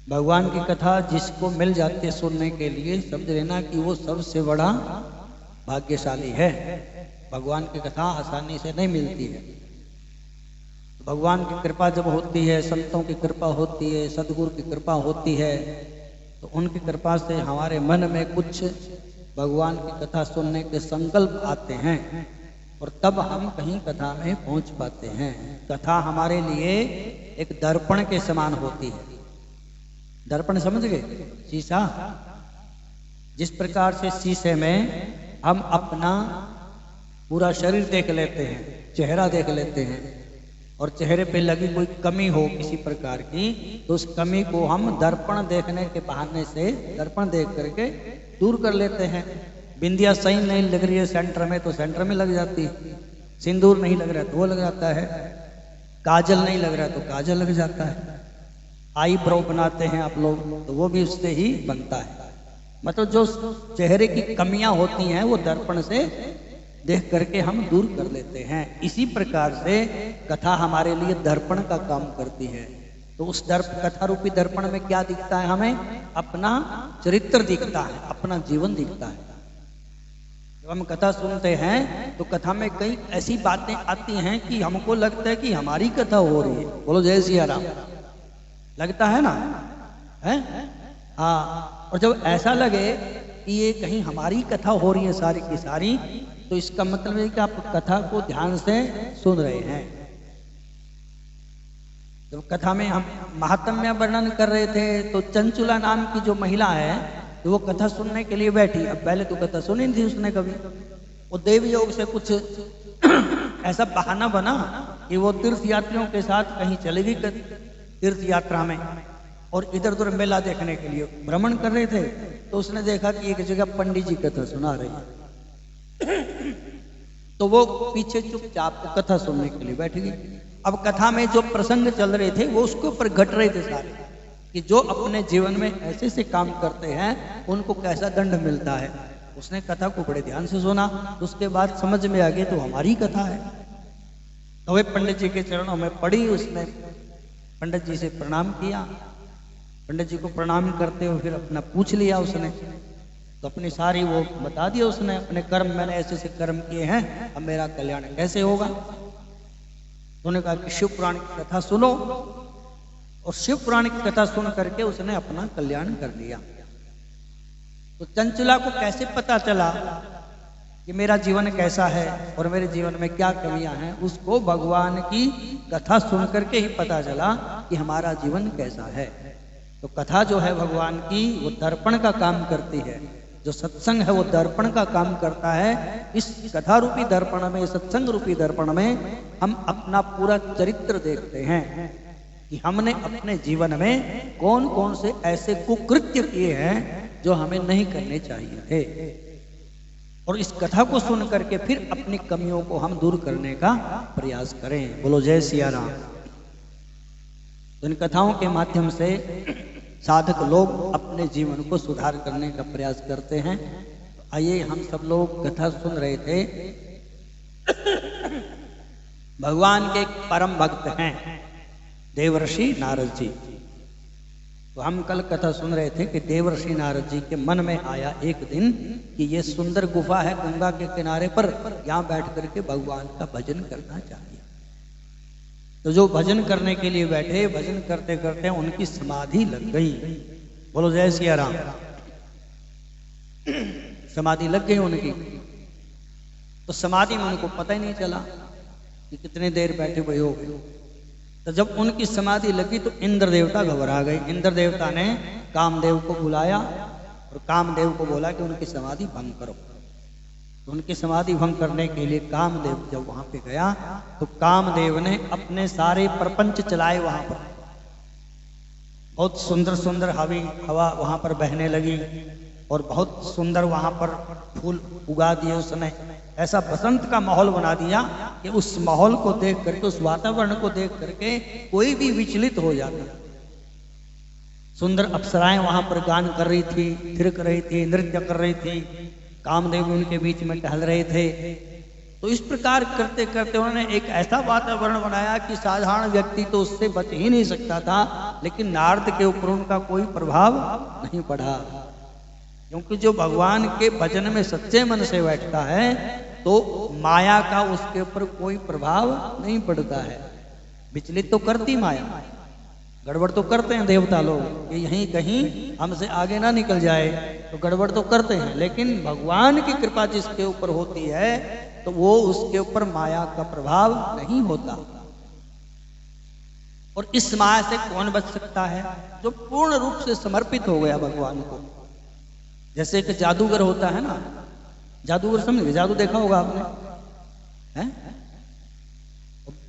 भगवान की कथा जिसको मिल जाती है सुनने के लिए, समझ लेना कि वो सबसे बड़ा भाग्यशाली है। भगवान की कथा आसानी से नहीं मिलती है। भगवान की कृपा जब होती है, संतों की कृपा होती है, सदगुरु की कृपा होती है, तो उनकी कृपा से हमारे मन में कुछ भगवान की कथा सुनने के संकल्प आते हैं और तब हम कहीं कथा में पहुंच पाते हैं। कथा हमारे लिए एक दर्पण के समान होती है। दर्पण समझ गए? शीशा। जिस प्रकार से शीशे में हम अपना पूरा शरीर देख लेते हैं, चेहरा देख लेते हैं, और चेहरे पे लगी कोई कमी हो किसी प्रकार की, तो उस कमी को हम दर्पण देखने के बहाने से, दर्पण देख करके दूर कर लेते हैं। बिंदिया सही नहीं लग रही है सेंटर में, तो सेंटर में लग जाती है। सिंदूर नहीं लग रहा है तो वो लग जाता है। काजल नहीं लग रहा है तो काजल लग जाता है। आई ब्रो बनाते हैं आप लोग, तो वो भी उससे ही बनता है। मतलब जो चेहरे की कमियां होती हैं वो दर्पण से देख करके हम दूर कर लेते हैं। इसी प्रकार से कथा हमारे लिए दर्पण का काम करती है। तो उस कथा रूपी दर्पण में क्या दिखता है हमें? अपना चरित्र दिखता है, अपना जीवन दिखता है। जब हम कथा सुनते हैं तो कथा में कई ऐसी बातें आती हैं कि हमको लगता है कि हमारी कथा हो रही है। बोलो जय सिया राम। लगता है ना? है? हाँ। और जब ऐसा लगे कि ये कहीं हमारी कथा हो रही है सारी की सारी, तो इसका मतलब है कि आप कथा को ध्यान से सुन रहे हैं। जब कथा में हम महात्म्य वर्णन कर रहे थे तो चंचुला नाम की जो महिला है, तो वो कथा सुनने के लिए बैठी। अब पहले तो कथा सुनी नहीं थी उसने कभी। वो देव योग से कुछ ऐसा बहाना बना कि वो तीर्थ यात्रियों के साथ कहीं चली गई तीर्थ यात्रा में, और इधर उधर मेला देखने के लिए भ्रमण कर रहे थे। तो उसने देखा कि एक जगह पंडित जी कथा सुना रही है, तो वो पीछे चुपचाप कथा सुनने के लिए बैठ गई। अब कथा में जो प्रसंग चल रहे थे वो उसके ऊपर घट रहे थे सारे, कि जो अपने जीवन में ऐसे से काम करते हैं उनको कैसा दंड मिलता है। उसने कथा को बड़े ध्यान से सुना, उसके बाद समझ में आ गया तो हमारी कथा है। तो वे पंडित जी के चरणों में पड़ी, उसने पंडित जी से प्रणाम किया। पंडित जी को प्रणाम करते हुए फिर अपना पूछ लिया उसने, तो अपनी सारी वो बता दिया उसने, अपने कर्म मैंने ऐसे से कर्म किए हैं, अब मेरा कल्याण कैसे होगा। उन्होंने कहा कि शिव पुराण की कथा सुनो, और शिव पुराण की कथा सुन करके उसने अपना कल्याण कर लिया। तो चंचला को कैसे पता चला कि मेरा जीवन कैसा है और मेरे जीवन में क्या कमियां हैं? उसको भगवान की कथा सुन करके ही पता चला कि हमारा जीवन कैसा है। तो कथा जो है भगवान की, वो दर्पण का काम करती है। जो सत्संग है वो दर्पण का काम करता है। इस कथा रूपी दर्पण में, सत्संग रूपी दर्पण में हम अपना पूरा चरित्र देखते हैं कि हमने अपने जीवन में कौन कौन से ऐसे कुकृत्य किए हैं जो हमें नहीं करने चाहिए थे। और इस कथा को सुन करके फिर अपनी कमियों को हम दूर करने का प्रयास करें। बोलो जय सिया राम। तो इन कथाओं के माध्यम से साधक लोग अपने जीवन को सुधार करने का प्रयास करते हैं। तो आइए, हम सब लोग कथा सुन रहे थे। भगवान के एक परम भक्त हैं देवर्षि नारद जी। तो हम कल कथा सुन रहे थे कि देवर्षि नारद जी के मन में आया एक दिन कि ये सुंदर गुफा है गंगा के किनारे पर, यहाँ बैठ करके भगवान का भजन करना चाहिए। तो जो भजन करने के लिए बैठे, भजन करते करते उनकी समाधि लग गई। बोलो जय सिया राम। समाधि लग गई उनकी। तो समाधि में उनको पता ही नहीं चला कि कितने देर बैठे हुए हो गए। तो जब उनकी समाधि लगी तो इंद्र देवता घबरा गए। इंद्र देवता ने कामदेव को बुलाया और कामदेव को बोला कि उनकी समाधि भंग करो। तो उनकी समाधि भंग करने के लिए कामदेव जब वहां पे गया तो कामदेव ने अपने सारे प्रपंच चलाए वहां पर। बहुत सुंदर सुंदर हवा वहां पर बहने लगी और बहुत सुंदर वहां पर फूल उगा दिए उसने। ऐसा बसंत का माहौल बना दिया कि उस माहौल को देख करके, उस वातावरण को देख करके कोई भी विचलित हो जाता। सुंदर अप्सराएं वहां पर गान कर रही थी, थिरक रही थी, नृत्य कर रही थी। कामदेव उनके बीच में टहल रहे थे। तो इस प्रकार करते करते उन्होंने एक ऐसा वातावरण बनाया कि साधारण व्यक्ति तो उससे बच ही नहीं सकता था। लेकिन नारद के ऊपर उनका कोई प्रभाव नहीं पड़ा, क्योंकि जो भगवान के भजन में सच्चे मन से बैठता है तो माया का उसके ऊपर कोई प्रभाव नहीं पड़ता है। विचलित तो करती माया, गड़बड़ तो करते हैं देवता लोग कि यहीं कहीं हमसे आगे ना निकल जाए, तो गड़बड़ तो करते हैं, लेकिन भगवान की कृपा जिसके ऊपर होती है तो वो उसके ऊपर माया का प्रभाव नहीं होता। और इस माया से कौन बच सकता है? जो पूर्ण रूप से समर्पित हो गया भगवान को। जैसे एक जादूगर होता है ना, जादूगर समझे, जादू देखा होगा आपने, हैं?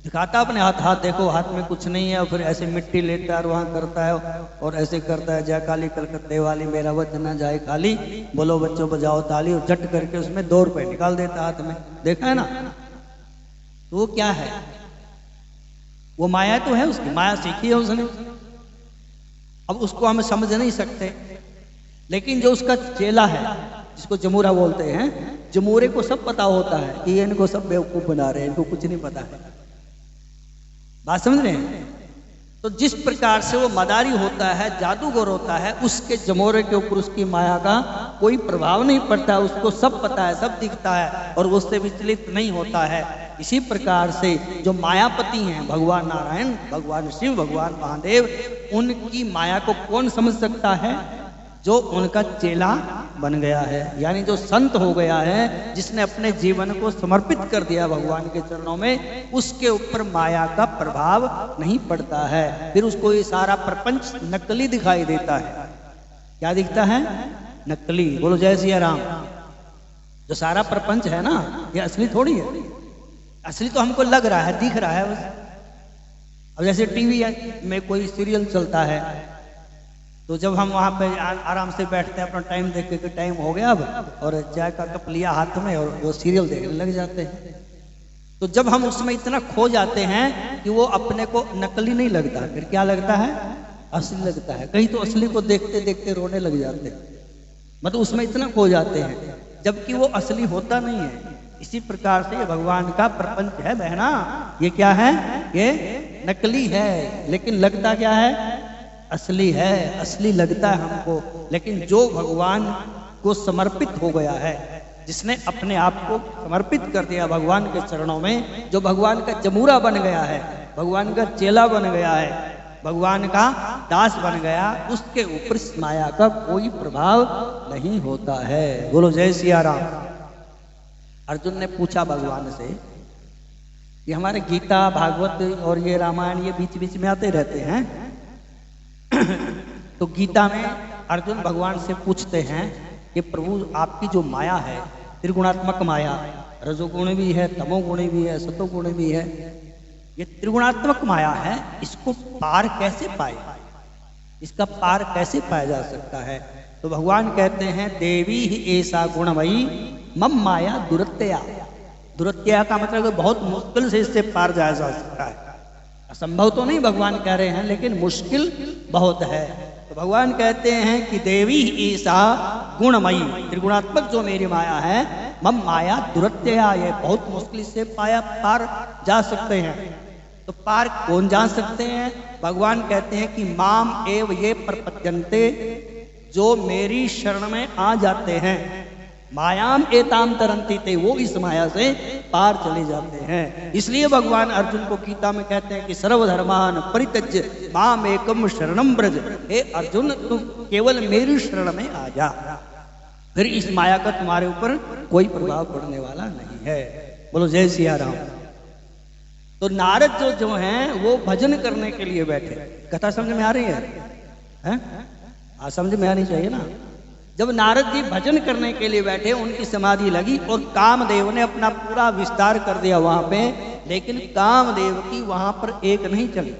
दिखाता अपने हाथ, हाथ देखो हाथ में कुछ नहीं है, और फिर ऐसे मिट्टी लेता है वहां करता है और ऐसे करता है, जय काली कलकत्ते वाली मेरा वचन न जाए खाली, बोलो बच्चों बजाओ ताली, और झट करके उसमें 2 रुपए निकाल देता हाथ में, देखा है ना? तो वो क्या है? वो माया तो है, उसकी माया सीखी है उसने, अब उसको हम समझ नहीं सकते। लेकिन जो उसका चेला है, जिसको जमूरा बोलते हैं, जमूरे को सब पता होता है कि इनको सब बेवकूफ बना रहे हैं, इनको कुछ नहीं पता है। बात समझ रहे हैं? तो जिस प्रकार से वो मदारी होता है, जादूगर होता है, उसके जमोरे के ऊपर उसकी माया का कोई प्रभाव नहीं पड़ता, उसको सब पता है, सब दिखता है और वो उससे विचलित नहीं होता है। इसी प्रकार से जो मायापति हैं, भगवान नारायण, भगवान शिव, भगवान महादेव, उनकी माया को कौन समझ सकता है? जो उनका चेला बन गया है, यानी जो संत हो गया है, जिसने अपने जीवन को समर्पित कर दिया भगवान के चरणों में, उसके ऊपर माया का प्रभाव नहीं पड़ता है। फिर उसको ये सारा प्रपंच नकली दिखाई देता है। क्या दिखता है? नकली। बोलो जय सिया राम। जो सारा प्रपंच है ना, ये असली थोड़ी है। असली तो हमको लग रहा है, दिख रहा है बस। अब जैसे टीवी में कोई सीरियल चलता है, तो जब हम वहां पे आराम से बैठते हैं, अपना टाइम देख के टाइम हो गया अब, और चाय का कप लिया हाथ में और वो सीरियल देखने लग जाते हैं। तो जब हम उसमें इतना खो जाते हैं कि वो अपने को नकली नहीं लगता, फिर क्या लगता है? असली लगता है। कहीं तो असली को देखते देखते रोने लग जाते हैं, मतलब उसमें इतना खो जाते हैं, जबकि वो असली होता नहीं है। इसी प्रकार से ये भगवान का प्रपंच है बहना, ये क्या है? ये नकली है, लेकिन लगता क्या है? असली है। असली लगता है हमको, लेकिन जो भगवान को समर्पित हो गया है, जिसने अपने आप को समर्पित कर दिया भगवान के चरणों में, जो भगवान का जमूरा बन गया है, भगवान का चेला बन गया है, भगवान का दास बन गया, उसके ऊपर माया का कोई प्रभाव नहीं होता है। बोलो जय सिया राम। अर्जुन ने पूछा भगवान से, ये हमारे गीता, भागवत और ये रामायण, ये बीच बीच में आते रहते हैं तो गीता में अर्जुन भगवान से पूछते हैं कि प्रभु आपकी जो माया है, त्रिगुणात्मक माया, रजोगुण भी है, तमोगुण भी है, सतोगुण भी है, ये त्रिगुणात्मक माया है, इसको पार कैसे पाए? इसका पार कैसे पाया जा सकता है? तो भगवान कहते हैं, देवी ही ऐसा गुणमयी मम माया दुरत्या। दुरत्या का मतलब बहुत मुश्किल से इससे पार जाया जा सकता है। असंभव तो नहीं भगवान कह रहे हैं, लेकिन मुश्किल बहुत है। तो भगवान कहते हैं कि देवी ईसा गुणमयी, त्रिगुणात्मक जो मेरी माया है, मम माया दुरत्या, ये बहुत मुश्किल से पार जा सकते हैं। तो पार कौन जा सकते हैं? भगवान कहते हैं कि माम एव ये प्रपद्यन्ते, जो मेरी शरण में आ जाते हैं, मायाम एताम तरंती ते, वो इस माया से पार चले जाते हैं। इसलिए भगवान अर्जुन को गीता में कहते हैं कि सर्वधर्मान परित्यज्य माम एकम शरणम ब्रज। हे अर्जुन, तू केवल मेरी शरण में आ जा, फिर इस माया का तुम्हारे ऊपर कोई प्रभाव पड़ने वाला नहीं है। बोलो जय सिया राम। तो नारद जो हैं वो भजन करने के लिए बैठे। कथा समझ में आ रही है? समझ में आनी चाहिए ना। जब नारद जी भजन करने के लिए बैठे, उनकी समाधि लगी और कामदेव ने अपना पूरा विस्तार कर दिया वहां पे, लेकिन कामदेव की वहां पर एक नहीं चली।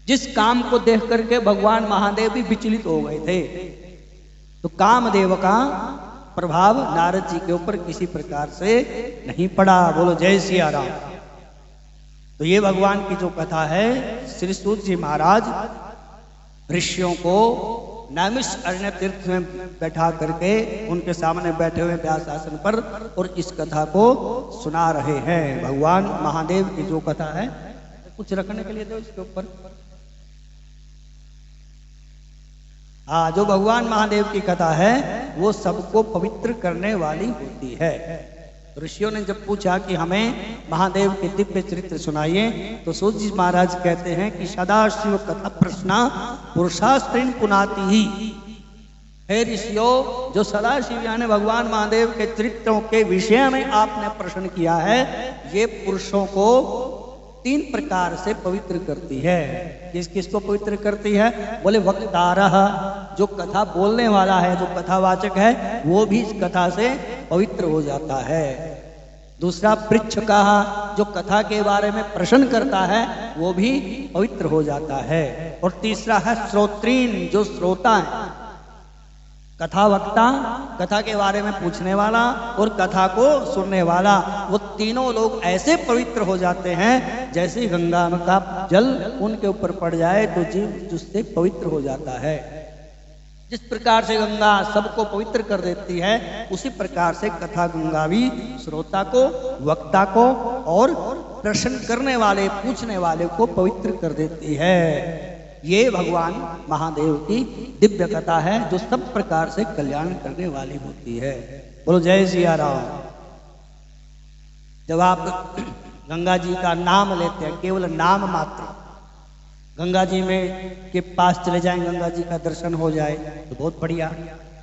जिस काम को देख करके भगवान महादेव भी विचलित हो गए थे, तो कामदेव का प्रभाव नारद जी के ऊपर किसी प्रकार से नहीं पड़ा। बोलो जय सिया राम। तो ये भगवान की जो कथा है, श्री सूत जी महाराज ऋषियों को नैमिषारण्य तीर्थ में बैठा करके उनके सामने बैठे हुए व्यास आसन पर और इस कथा को सुना रहे हैं। भगवान महादेव की जो कथा है, कुछ रखने के लिए दो इसके ऊपर। हाँ, जो भगवान महादेव की कथा है वो सबको पवित्र करने वाली होती है। ऋषियों ने जब पूछा कि हमें महादेव के दिव्य चरित्र सुनाइए, तो सूत जी महाराज कहते हैं कि सदाशिव कथा प्रश्ना पुरुषास्त्रीन पुनाति ही। हे ऋषियों, जो सदाशिव यानी भगवान महादेव के चरित्रों के विषय में आपने प्रश्न किया है, ये पुरुषों को 3 प्रकार से पवित्र करती है। किस किस को पवित्र करती है? बोले वक्तारः, जो कथा बोलने वाला है, जो कथावाचक है, वो भी इस कथा से पवित्र हो जाता है। दूसरा पृच्छकः, जो कथा के बारे में प्रश्न करता है, वो भी पवित्र हो जाता है। और तीसरा है श्रोत्रीन, जो श्रोता है, कथा वक्ता, कथा के बारे में पूछने वाला और कथा को सुनने वाला, वो तीनों लोग ऐसे पवित्र हो जाते हैं जैसे गंगा का जल उनके ऊपर पड़ जाए तो जीव उससे पवित्र हो जाता है। जिस प्रकार से गंगा सबको पवित्र कर देती है, उसी प्रकार से कथा गंगा भी श्रोता को, वक्ता को और प्रश्न करने वाले, पूछने वाले को पवित्र कर देती है। ये भगवान महादेव की दिव्य कथा है जो सब प्रकार से कल्याण करने वाली होती है। बोलो जय सिया राम। जब आप गंगा जी का नाम लेते हैं, केवल नाम मात्र, गंगा जी में के पास चले जाएं, गंगा जी का दर्शन हो जाए तो बहुत बढ़िया,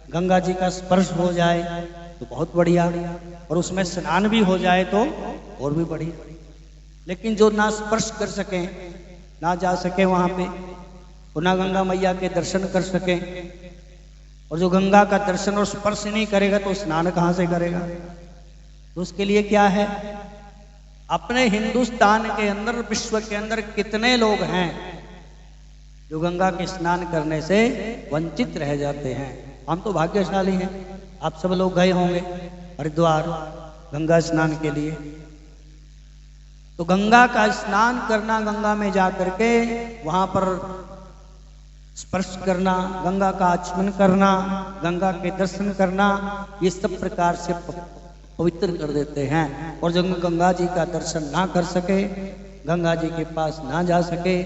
गंगा जी का स्पर्श हो जाए तो बहुत बढ़िया, और उसमें स्नान भी हो जाए तो और भी बढ़िया। लेकिन जो ना स्पर्श कर सकें, ना जा सके वहां पे, ना गंगा मैया के दर्शन कर सके, और जो गंगा का दर्शन और स्पर्श नहीं करेगा तो स्नान कहां से करेगा? तो उसके लिए क्या है? अपने हिंदुस्तान के अंदर, विश्व के अंदर कितने लोग हैं जो गंगा के स्नान करने से वंचित रह जाते हैं। हम तो भाग्यशाली हैं। आप सब लोग गए होंगे हरिद्वार गंगा स्नान के लिए। तो गंगा का स्नान करना, गंगा में जा करके वहां पर स्पर्श करना, गंगा का आचमन करना, गंगा के दर्शन करना, ये सब प्रकार से पवित्र कर देते हैं। और जो गंगा जी का दर्शन ना कर सके, गंगा जी के पास ना जा सके,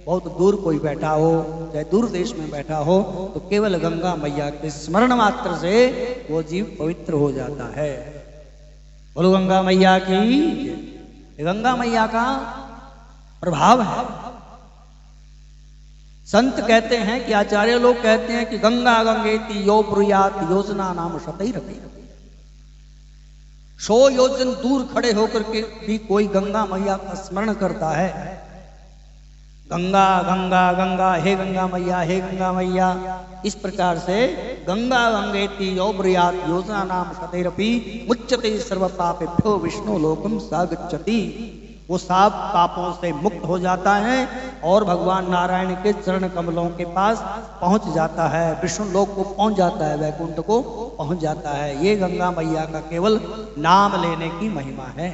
बहुत दूर कोई बैठा हो, चाहे दूर देश में बैठा हो, तो केवल गंगा मैया के स्मरण मात्र से वो जीव पवित्र हो जाता है। बोलो गंगा मैया की। गंगा मैया का प्रभाव है। संत कहते हैं कि आचार्य लोग कहते हैं कि गंगा गंगेति यो ब्रूयात योजना नाम शतैरपि। 100 योजन दूर खड़े होकर के भी कोई गंगा मैया का स्मरण करता है, गंगा गंगा गंगा, हे गंगा मैया, हे गंगा मैया, इस प्रकार से गंगा गंगेति यो ब्रूयात योजना नाम शतैरपि मुच्यते सर्व पापेभ्यो विष्णु लोकम सागच्छति। वो सब पापों से मुक्त हो जाता है और भगवान नारायण के चरण कमलों के पास पहुंच जाता है, विष्णु लोक को पहुंच जाता है, वैकुंठ को पहुंच जाता है। ये गंगा मैया का केवल नाम लेने की महिमा है।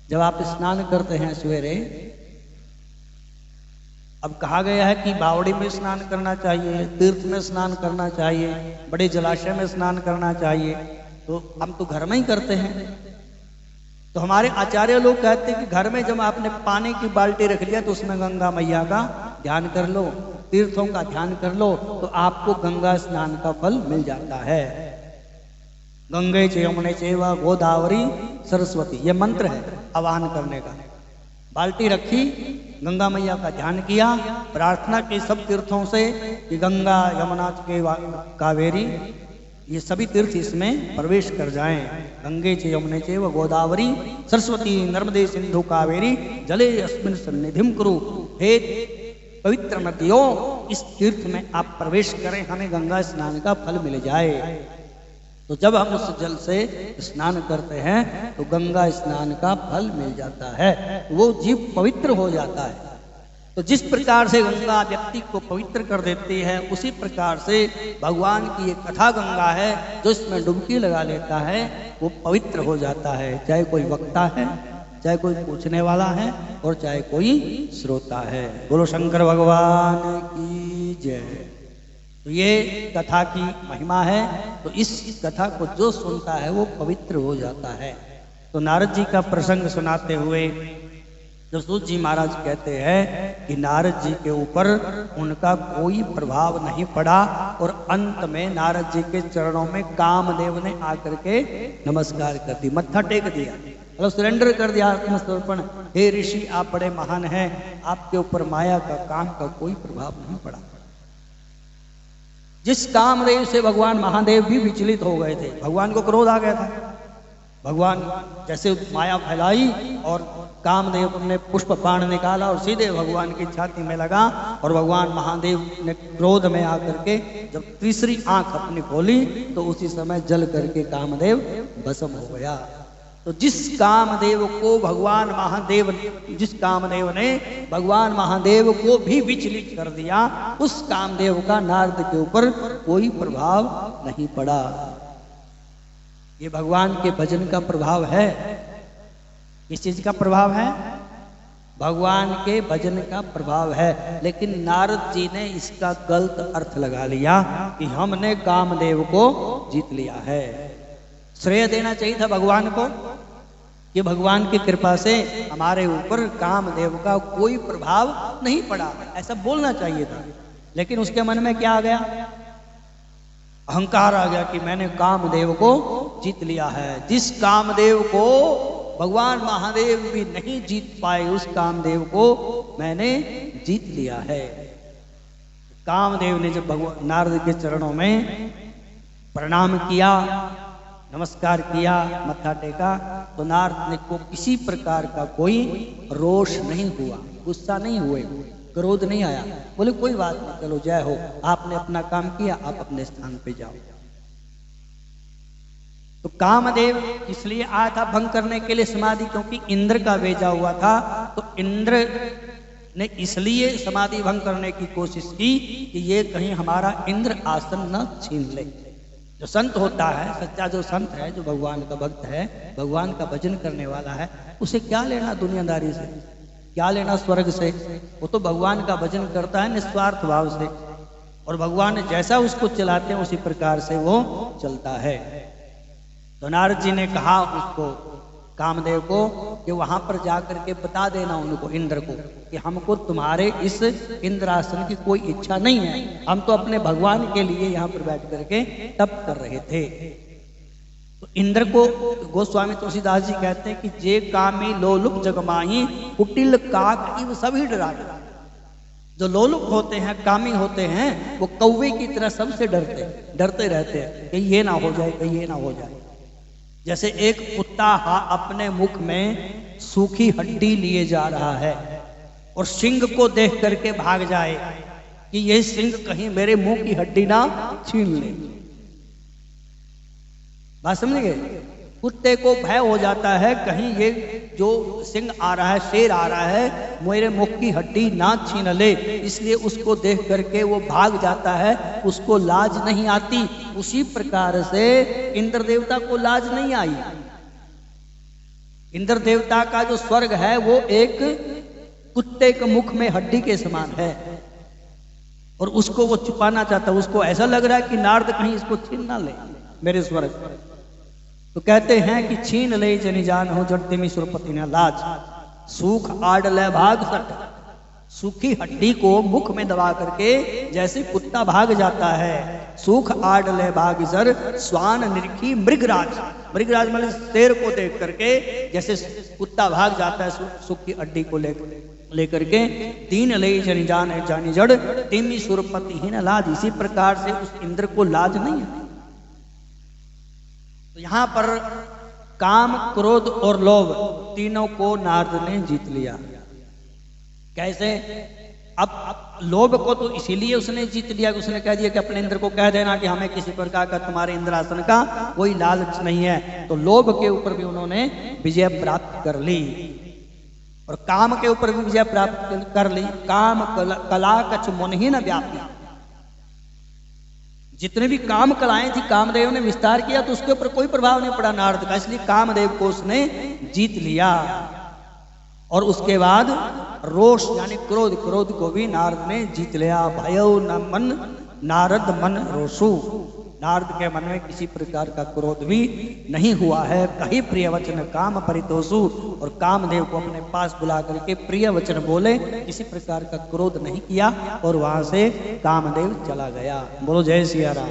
जब आप स्नान करते हैं सवेरे, अब कहा गया है कि बावड़ी में स्नान करना चाहिए, तीर्थ में स्नान करना चाहिए, बड़े जलाशय में स्नान करना चाहिए, तो हम तो घर में ही करते हैं। तो हमारे आचार्य लोग कहते हैं कि घर में जब आपने पानी की बाल्टी रख लिया तो उसमें गंगा मैया का ध्यान कर लो, तीर्थों का ध्यान कर लो, तो आपको गंगा स्नान का फल मिल जाता है। गंगे च यमुने चैव गोदावरी सरस्वती, ये मंत्र है आवाहन करने का। बाल्टी रखी, गंगा मैया का ध्यान किया, प्रार्थना की सब तीर्थों से कि गंगा यमुना के कावेरी, ये सभी तीर्थ इसमें प्रवेश कर जाएं। गंगे च यमुने चैव गोदावरी सरस्वती नर्मदे सिंधु कावेरी जले अस्मिन् सन्निधिं कुरु। हे पवित्र नदियों, इस तीर्थ में आप प्रवेश करें, हमें गंगा स्नान का फल मिल जाए। तो जब हम उस जल से स्नान करते हैं तो गंगा स्नान का फल मिल जाता है, वो जीव पवित्र हो जाता है। तो जिस प्रकार से गंगा व्यक्ति को पवित्र कर देती है, उसी प्रकार से भगवान की एक कथा गंगा है, जो इसमें डुबकी लगा लेता है वो पवित्र हो जाता है। चाहे कोई वक्ता है, चाहे कोई पूछने वाला है, और चाहे कोई श्रोता है। बोलो शंकर भगवान की जय। तो ये कथा की महिमा है। तो इस कथा को जो सुनता है वो पवित्र हो जाता है। तो नारद जी का प्रसंग सुनाते हुए सूत जी महाराज कहते हैं कि नारद जी के ऊपर उनका कोई प्रभाव नहीं पड़ा और अंत में नारद जी के चरणों में कामदेव ने आकर के नमस्कार कर दी, मत्था टेक दिया, मतलब सरेंडर कर दिया, आत्मसमर्पण। हे ऋषि, आप बड़े महान हैं, आपके ऊपर माया का काम का कोई प्रभाव नहीं पड़ा। जिस कामदेव से भगवान महादेव भी विचलित हो गए थे, भगवान को क्रोध आ गया था, भगवान जैसे माया फैलाई और कामदेव ने पुष्प बाण निकाला और सीधे भगवान की छाती में लगा और भगवान महादेव ने क्रोध में आकर के जब तीसरी आंख अपनी खोली तो उसी समय जल करके कामदेव भस्म हो गया। तो जिस कामदेव को भगवान महादेव, जिस कामदेव ने भगवान महादेव को भी विचलित कर दिया, उस कामदेव का नारद के ऊपर कोई प्रभाव नहीं पड़ा। ये भगवान के भजन का प्रभाव है। किस चीज का प्रभाव है? भगवान के भजन का प्रभाव है। लेकिन नारद जी ने इसका गलत अर्थ लगा लिया कि हमने कामदेव को जीत लिया है। श्रेय देना चाहिए था भगवान को कि भगवान की कृपा से हमारे ऊपर कामदेव का कोई प्रभाव नहीं पड़ा, ऐसा बोलना चाहिए था। लेकिन उसके मन में क्या आ गया? अहंकार आ गया कि मैंने कामदेव को जीत लिया है। जिस कामदेव को भगवान महादेव भी नहीं जीत पाए, उस कामदेव को मैंने जीत लिया है। कामदेव ने जब भगवान नारद के चरणों में प्रणाम किया, नमस्कार किया, मत्था टेका, तो नारद ने को किसी प्रकार का कोई रोष नहीं हुआ, गुस्सा नहीं हुए, क्रोध नहीं आया। बोले कोई बात नहीं, चलो जय हो, आपने अपना काम किया, आप अपने स्थान पे जाओ। तो कामदेव इसलिए आया था भंग करने के लिए समाधि, क्योंकि इंद्र का भेजा हुआ था। तो इंद्र ने इसलिए समाधि भंग करने की कोशिश की कि ये कहीं हमारा इंद्र आसन न छीन ले। जो संत होता है, सच्चा जो संत है, जो भगवान का भक्त है, भगवान का भजन करने वाला है, उसे क्या लेना दुनियादारी से, क्या लेना स्वर्ग से? वो तो भगवान का भजन करता है निस्वार्थ भाव से, और भगवान जैसा उसको चलाते हैं उसी प्रकार से वो चलता है। तो नारद जी ने कहा उसको, कामदेव को, कि वहां पर जाकर के बता देना उनको, इंद्र को, कि हमको तुम्हारे इस इंद्रासन की कोई इच्छा नहीं है, हम तो अपने भगवान के लिए यहाँ पर बैठ करके तप कर रहे थे। तो इंद्र को गोस्वामी तुलसीदास जी कहते हैं कि जे कामी लोलुप जगमाही कुटिल काक इव सभी डराए। जो लोलुप होते हैं, कामी होते हैं, वो कौवे की तरह सबसे डरते रहते हैं कि ये ना हो जाए, कहीं ये ना हो जाए। जैसे एक कुत्ता अपने मुख में सूखी हड्डी लिए जा रहा है और सिंह को देख करके भाग जाए कि यह सिंह कहीं मेरे मुंह की हड्डी ना छीन ले। बात समझ गए? कुत्ते को भय हो जाता है कहीं ये जो सिंह आ रहा है, शेर आ रहा है, मेरे मुख की हड्डी ना छीन ले, इसलिए उसको देख करके वो भाग जाता है, उसको लाज नहीं आती। उसी प्रकार से इंद्र देवता को लाज नहीं आई। इंद्र देवता का जो स्वर्ग है वो एक कुत्ते के मुख में हड्डी के समान है और उसको वो छुपाना चाहता है। उसको ऐसा लग रहा है कि नारद कहीं इसको छीन ना ले मेरे स्वर्ग। तो कहते हैं कि छीन ले जनि जान हो जड़तिमी सुरपति ने लाज, सूख आड़ ले भाग सट। सूखी हड्डी को मुख में दबा करके जैसे कुत्ता भाग जाता है, सूख आड़ ले भाग सर स्वान निरखी मृगराज। मृगराज मतलब शेर को देख करके जैसे कुत्ता भाग जाता है सूखी हड्डी को लेकर के, तीन ले जनि जान है जानी जड़ तिमी सुरपति ही न लाज। इसी प्रकार से उस इंद्र को लाज नहीं है। तो यहां पर काम, क्रोध और लोभ तीनों को नारद ने जीत लिया। कैसे? अब लोभ को तो इसीलिए उसने जीत लिया कि उसने कह दिया कि अपने इंद्र को कह देना कि हमें किसी प्रकार का तुम्हारे इंद्रासन का कोई लालच नहीं है। तो लोभ के ऊपर भी उन्होंने विजय प्राप्त कर ली और काम के ऊपर भी विजय प्राप्त कर ली। काम कला कछ मुनहि न व्यापी। जितने भी काम कलाएं थी कामदेव ने विस्तार किया तो उसके ऊपर कोई प्रभाव नहीं पड़ा नारद का, इसलिए कामदेव को उसने जीत लिया। और उसके बाद रोष यानी क्रोध को भी नारद ने जीत लिया। भयो न मन नारद मन रोषु। नारद के मन में किसी प्रकार का क्रोध भी नहीं हुआ है। कहीं प्रिय वचन काम परितोषु, और कामदेव को अपने पास बुला करके प्रिय वचन बोले, किसी प्रकार का क्रोध नहीं किया और वहां से कामदेव चला गया। बोलो जय सिया राम।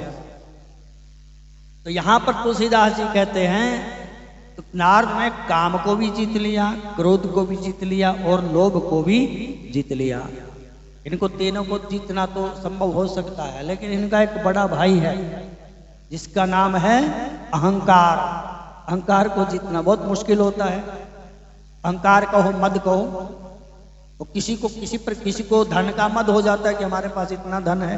तो यहां पर तुलसीदास जी कहते हैं तो नारद ने काम को भी जीत लिया, क्रोध को भी जीत लिया और लोभ को भी जीत लिया। इनको तीनों को जीतना तो संभव हो सकता है, लेकिन इनका एक बड़ा भाई है जिसका नाम है अहंकार। अहंकार को जीतना बहुत मुश्किल होता है। अहंकार कहो, मद कहो, तो किसी को धन का मद हो जाता है कि हमारे पास इतना धन है,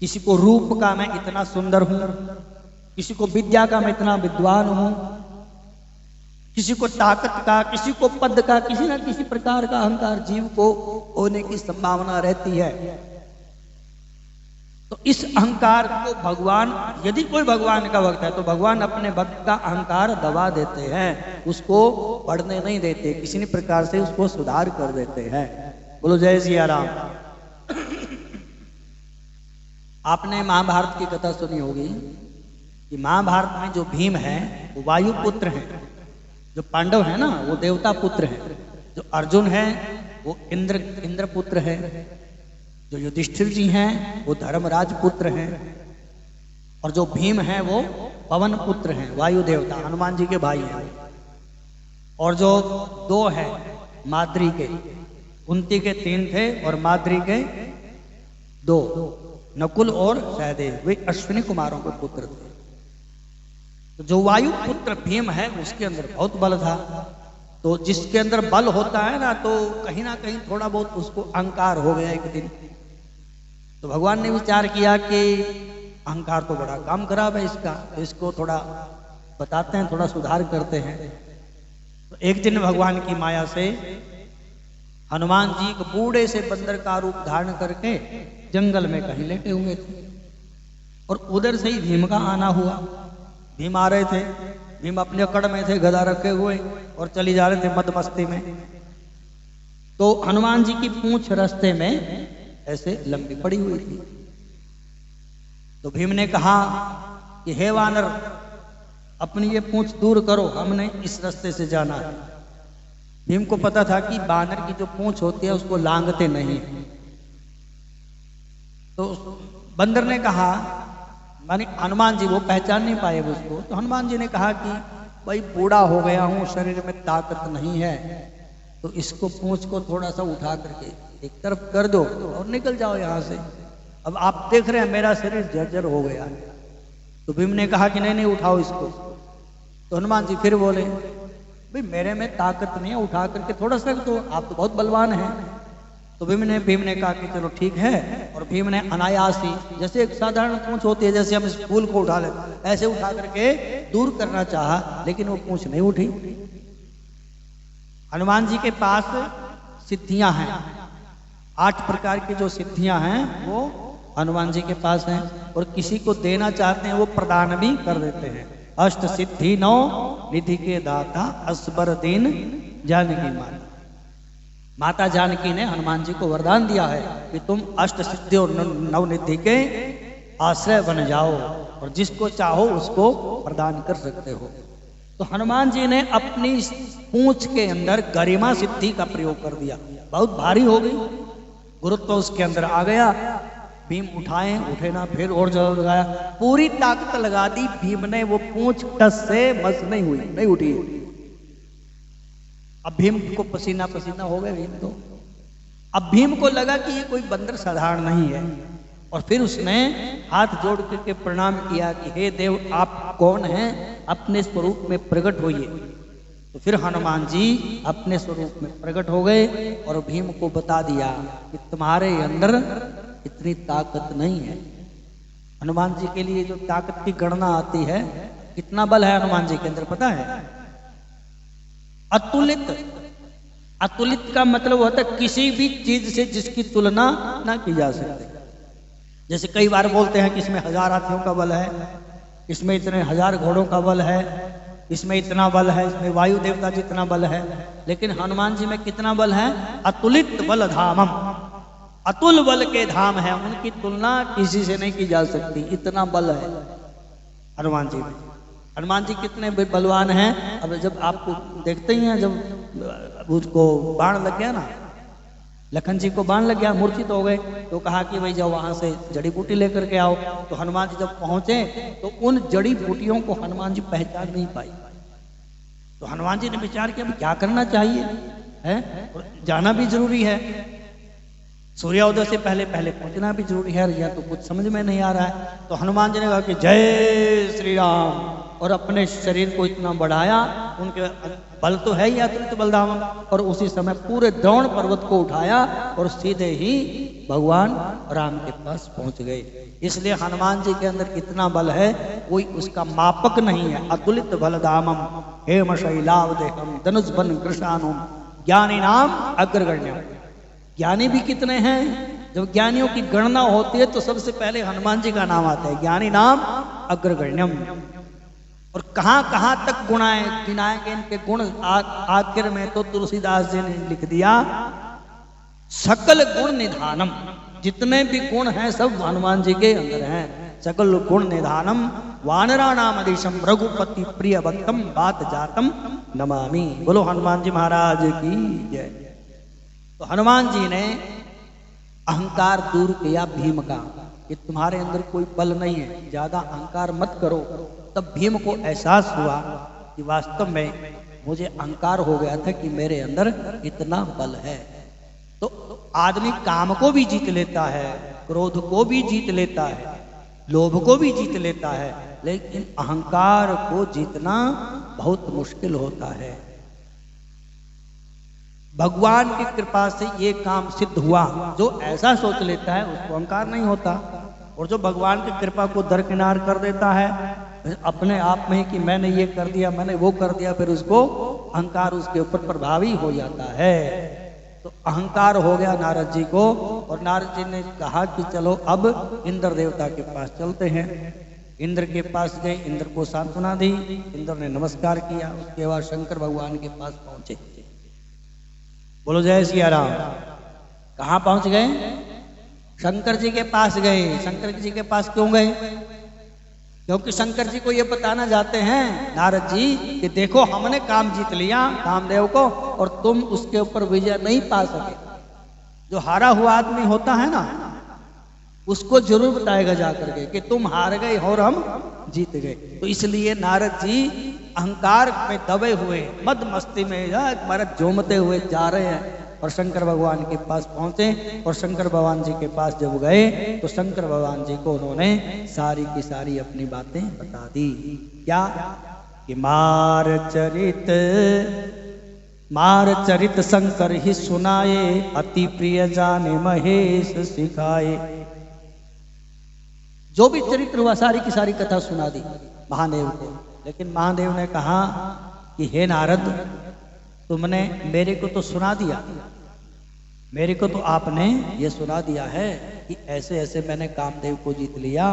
किसी को रूप का मैं इतना सुंदर हूं, किसी को विद्या का मैं इतना विद्वान हूं, किसी को ताकत का, किसी को पद का, किसी ना किसी प्रकार का अहंकार जीव को होने की संभावना रहती है। तो इस अहंकार को भगवान, यदि कोई भगवान का भक्त है तो भगवान अपने भक्त का अहंकार दबा देते हैं, उसको बढ़ने नहीं देते, किसी न प्रकार से उसको सुधार कर देते हैं। बोलो जय सिया राम। आपने महाभारत की कथा सुनी होगी कि महाभारत में जो भीम है वो वायु पुत्र है, जो पांडव है ना वो देवता पुत्र है, जो अर्जुन है वो इंद्र पुत्र है, जो युधिष्ठिर जी हैं वो धर्मराज पुत्र हैं, और जो भीम है वो पवन पुत्र हैं, वायु देवता हनुमान जी के भाई हैं। और जो दो है माद्री के, कुंती के 3 थे और माद्री के 2, नकुल और सहदेव, वे अश्विनी कुमारों के पुत्र थे। तो जो वायु पुत्र भीम है उसके अंदर बहुत बल था। तो जिसके अंदर बल होता है ना तो कहीं ना कहीं थोड़ा बहुत उसको अहंकार हो गया एक दिन। तो भगवान ने विचार किया कि अहंकार तो बड़ा काम खराब है इसका, तो इसको थोड़ा बताते हैं, थोड़ा सुधार करते हैं। तो एक दिन भगवान की माया से हनुमान जी को बूढ़े से बंदर का रूप धारण करके जंगल में कहीं लेटे हुए थे, और उधर से ही भीम का आना हुआ। भीम आ रहे थे, भीम अपने अकड़ में थे गदा रखे हुए और चली जा रहे थे मद मस्ती में। तो हनुमान जी की पूंछ रास्ते में ऐसे लंबी पड़ी हुई थी। तो भीम ने कहा कि हे वानर, अपनी ये पूंछ दूर करो, हमने इस रास्ते से जाना है। भीम को पता था कि बानर की जो पूंछ होती है उसको लांघते नहीं। तो बंदर ने कहा, माने हनुमान जी वो पहचान नहीं पाए उसको। तो हनुमान जी ने कहा कि भाई बूढ़ा हो गया हूं, शरीर में ताकत नहीं है, तो इसको पूंछ को थोड़ा सा उठा करके एक तरफ कर दो और निकल जाओ यहाँ से। अब आप देख रहे हैं मेरा शरीर जर्जर हो गया है। तो भीम ने कहा कि नहीं उठाओ इसको। तो हनुमान जी फिर बोले, भाई मेरे में ताकत नहीं है, उठा करके थोड़ा सा तो आप तो बहुत बलवान हैं। तो भीम ने कहा कि चलो ठीक है। और भीम ने अनायास ही, जैसे एक साधारण पूंछ होती है, जैसे हम इस फूल को उठा लेते, ऐसे उठा करके दूर करना चाहा, लेकिन वो पूंछ नहीं उठी। हनुमान जी के पास सिद्धियां हैं, 8 प्रकार की जो सिद्धियां हैं वो हनुमान जी के पास हैं, और किसी को देना चाहते हैं वो प्रदान भी कर देते हैं। अष्ट सिद्धि 9 निधि के दाता, असबर दीन जानकी माता। माता जानकी ने हनुमान जी को वरदान दिया है कि तुम अष्ट सिद्धि और 9 निधि के आश्रय बन जाओ, और जिसको चाहो उसको प्रदान कर सकते हो। तो हनुमान जी ने अपनी पूंछ के अंदर गरिमा सिद्धि का प्रयोग कर दिया। बहुत भारी हो गई, गुरुत्व उसके अंदर आ गया। भीम उठे ना, फिर और जोर लगाया, पूरी ताकत लगा दी भीम ने, वो पूंछ टस से मस नहीं हुई, नहीं उठी। अब भीम को पसीना पसीना हो गया भीम तो। अब भीम को लगा कि ये कोई बंदर साधारण नहीं है, और फिर उसने हाथ जोड़ करके प्रणाम किया कि हे देव, आप कौन हैं, अपने स्वरूप में प्रकट होइए। तो फिर हनुमान जी अपने स्वरूप में प्रकट हो गए और भीम को बता दिया कि तुम्हारे अंदर इतनी ताकत नहीं है। हनुमान जी के लिए जो ताकत की गणना आती है, कितना बल है हनुमान जी के अंदर पता है? अतुलित। अतुलित का मतलब होता है किसी भी चीज से जिसकी तुलना ना की जा सकती। जैसे कई बार बोलते हैं कि इसमें 1000 हाथियों का बल है, इसमें इतने 1000 घोड़ों का बल है, इसमें इतना बल है, इसमें वायु देवता जितना बल है। लेकिन हनुमान जी में कितना बल है? अतुलित बल धामम। अतुल बल के धाम है, उनकी तुलना किसी से नहीं की जा सकती, इतना बल है हनुमान जी में। हनुमान जी कितने बलवान हैं। अब जब आपको देखते ही हैं, जब उसको बाण लग गया ना, लखन जी को बाण लग गया, मूर्छित हो गए, तो कहा कि भाई जब वहां से जड़ी बूटी लेकर के आओ। तो हनुमान जी जब पहुंचे तो उन जड़ी बूटियों को हनुमान जी पहचान नहीं पाई। तो हनुमान जी ने विचार किया क्या करना चाहिए है, जाना भी जरूरी है, सूर्योदय से पहले पहले पहुंचना भी जरूरी है, या तो कुछ समझ में नहीं आ रहा है। तो हनुमान जी ने कहा कि जय श्री राम, और अपने शरीर को इतना बढ़ाया, उनके बल तो है ही अतुलित बलधामम, और उसी समय पूरे द्रोण पर्वत को उठाया और सीधे ही भगवान राम के पास पहुंच गए। इसलिए हनुमान जी के अंदर इतना बल है, कोई उसका मापक नहीं है। अतुलित बलधामम हेम शैलावदेहम धनुष बन कृशानुम ज्ञानी नाम अग्रगण्यम। ज्ञानी भी कितने हैं, जब ज्ञानियों की गणना होती है तो सबसे पहले हनुमान जी का नाम आता है, ज्ञानी नाम अग्रगण्यम। और कहां कहां तक गुणाएं गिनाएंगे इनके गुण, आखिर में तो तुलसीदास जी ने लिख दिया सकल गुण निधानम। जितने भी गुण हैं सब हनुमान जी के अंदर हैं। सकल गुण निधानम वानरा नाम अधीशम रघुपति प्रिय भक्तम बात जातम नमामि। बोलो हनुमान जी महाराज की जय। तो हनुमान जी ने अहंकार दूर किया भीम का, कि तुम्हारे अंदर कोई बल नहीं है, ज्यादा अहंकार मत करो। तब भीम को एहसास हुआ कि वास्तव में मुझे अहंकार हो गया था कि मेरे अंदर इतना बल है। तो आदमी काम को भी जीत लेता है, क्रोध को भी जीत लेता है, लोभ को भी जीत लेता है, लेकिन अहंकार को जीतना बहुत मुश्किल होता है। भगवान की कृपा से ये काम सिद्ध हुआ। जो ऐसा सोच लेता है उसको अहंकार नहीं होता, और जो भगवान की कृपा को दरकिनार कर देता है अपने आप में कि मैंने ये कर दिया, मैंने वो कर दिया, फिर उसको अहंकार उसके ऊपर प्रभावी हो जाता है। तो अहंकार हो गया नारद जी को, और नारद जी ने कहा कि चलो अब इंद्र देवता के पास चलते हैं। इंद्र के पास गए, इंद्र को सांत्वना दी, इंद्र ने नमस्कार किया। उसके बाद शंकर भगवान के पास पहुंचे। बोलो जय सिया राम। कहां पहुंच गए? शंकर जी के पास गए। शंकर जी के पास क्यों गए? क्योंकि शंकर जी को ये बताना चाहते हैं नारद जी कि देखो हमने काम जीत लिया कामदेव को, और तुम उसके ऊपर विजय नहीं पा सके। जो हारा हुआ आदमी होता है ना, उसको जरूर बताएगा जाकर के कि तुम हार गए और हम जीत गए। तो इसलिए नारद जी अहंकार में दबे हुए मद मस्ती में मरद झूमते हुए जा रहे हैं, और शंकर भगवान के पास पहुंचे। और शंकर भगवान जी के पास जब गए तो शंकर भगवान जी को उन्होंने सारी की सारी अपनी बातें बता दी। क्या कि मार चरित शंकर ही सुनाए, अति प्रिय जाने महेश सिखाए। जो भी चरित्र हुआ सारी की सारी कथा सुना दी महादेव को। लेकिन महादेव ने कहा कि हे नारद, तुमने मेरे को तो सुना दिया, मेरे को तो आपने ये सुना दिया है कि ऐसे ऐसे मैंने कामदेव को जीत लिया,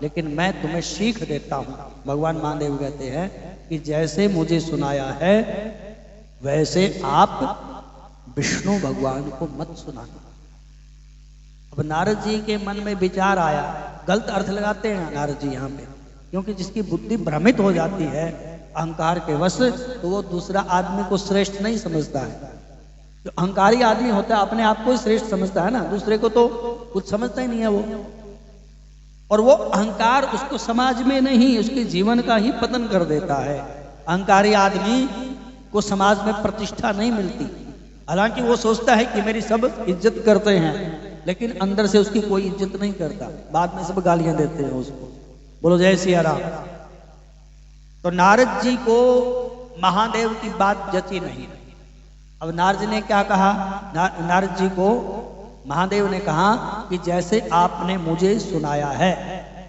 लेकिन मैं तुम्हें सीख देता हूं। भगवान महादेव कहते हैं कि जैसे मुझे सुनाया है वैसे आप विष्णु भगवान को मत सुनाना। अब नारद जी के मन में विचार आया, गलत अर्थ लगाते हैं नारद जी यहाँ पे, क्योंकि जिसकी बुद्धि भ्रमित हो जाती है अहंकार के वश, तो वो दूसरा आदमी को श्रेष्ठ नहीं समझता है। जो अहंकारी आदमी होता है अपने आप को ही श्रेष्ठ समझता है ना, दूसरे को तो कुछ समझता ही नहीं है वो। और वो अहंकार उसको समाज में नहीं, उसके जीवन का ही पतन कर देता है। अहंकारी आदमी को समाज में प्रतिष्ठा नहीं मिलती। हालांकि वो सोचता है कि मेरी सब इज्जत करते हैं, लेकिन अंदर से उसकी कोई इज्जत नहीं करता, बाद में सब गालियां देते हैं उसको। बोलो जय सिया राम। तो नारद जी को महादेव की बात जची नहीं। अब नारद जी ने क्या कहा? नारद जी को महादेव ने कहा कि जैसे आपने मुझे सुनाया है,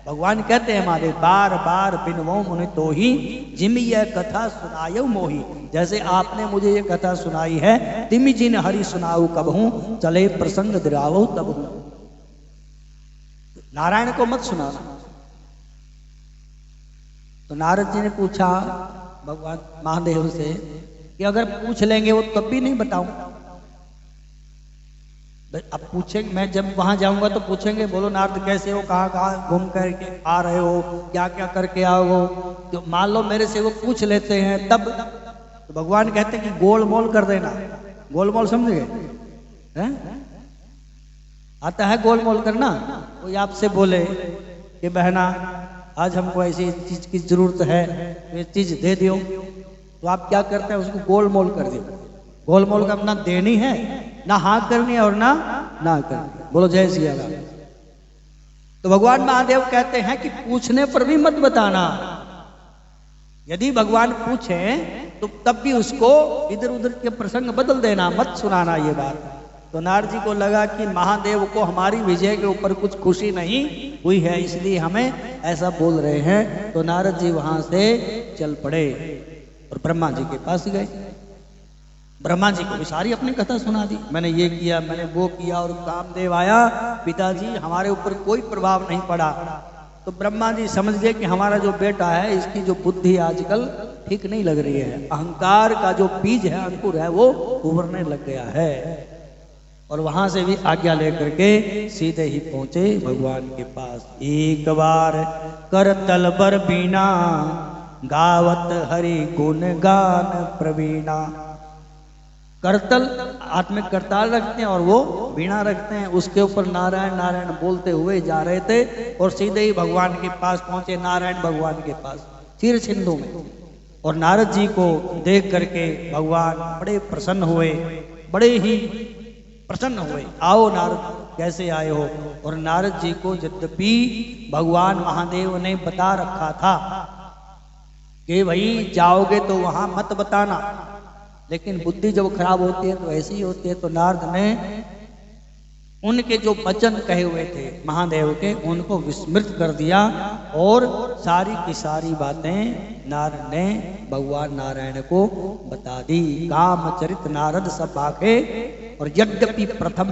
भगवान कहते हैं महादेव बार बार बिनवो मुनि तो ही जिम यह कथा सुनायो मोही। जैसे आपने मुझे ये कथा सुनाई है, तिमि जिन हरि सुनाऊ कब हूं, चले प्रसंग दिरावो तब हूं। नारायण को मत सुनाना। तो नारद जी ने पूछा भगवान महादेव से कि अगर पूछ लेंगे वो तब भी नहीं बताऊं। अब पूछेंगे, मैं जब वहां जाऊंगा तो पूछेंगे, बोलो नारद कैसे हो, कहाँ कहाँ घूम करके आ रहे हो, क्या क्या करके आओ हो। तो मान लो मेरे से वो पूछ लेते हैं तब, तो भगवान कहते हैं कि गोलमोल कर देना। गोलमोल समझ गए हैं? आता है गोलमोल करना। कोई आपसे बोले कि बहना आज हमको ऐसी चीज की जरूरत है, ये चीज दे दियो, तो आप क्या करते हैं, उसको गोलमोल कर दियो। गोलमोल का ना देनी है, ना हाँ करनी है और ना करनी। बोलो जय सिया राम। तो भगवान महादेव कहते हैं कि पूछने पर भी मत बताना। यदि भगवान पूछे तो तब भी उसको इधर उधर के प्रसंग बदल देना, मत सुनाना ये बात। तो नारद जी को लगा कि महादेव को हमारी विजय के ऊपर कुछ खुशी नहीं हुई है, इसलिए हमें ऐसा बोल रहे हैं। तो नारद जी वहां से चल पड़े और ब्रह्मा जी के पास गए। ब्रह्मा जी को भी सारी अपनी कथा सुना दी, मैंने ये किया, मैंने वो किया, और कामदेव आया, पिताजी हमारे ऊपर कोई प्रभाव नहीं पड़ा। तो ब्रह्मा जी समझ गए कि हमारा जो बेटा है इसकी जो बुद्धि आजकल ठीक नहीं लग रही है, अहंकार का जो बीज है, अंकुर है, वो उभरने लग गया है। और वहां से भी आज्ञा लेकर के सीधे ही पहुंचे भगवान के पास। एक बार कर तल पर बीना, गावत हरि गुण गान प्रवीणा। करतल हाथ में करताल रखते हैं और वो वीणा रखते हैं, उसके ऊपर नारायण नारायण बोलते हुए जा रहे थे और सीधे ही भगवान के पास पहुंचे, नारायण भगवान के पास चीर सिंधु में। और नारद जी को देख करके भगवान बड़े प्रसन्न हुए, बड़े ही प्रसन्न हुए। आओ नारद, कैसे आए हो? और नारद जी को यद्यपि भगवान महादेव ने बता रखा था कि भाई जाओगे तो वहां मत बताना, लेकिन बुद्धि जब खराब होती है तो ऐसी ही होती है। तो नारद ने उनके जो वचन कहे हुए थे महादेव के, उनको विस्मृत कर दिया और सारी की सारी बातें नारद ने भगवान नारायण को बता दी। कामचरित नारद सब आखे और यद्यपि प्रथम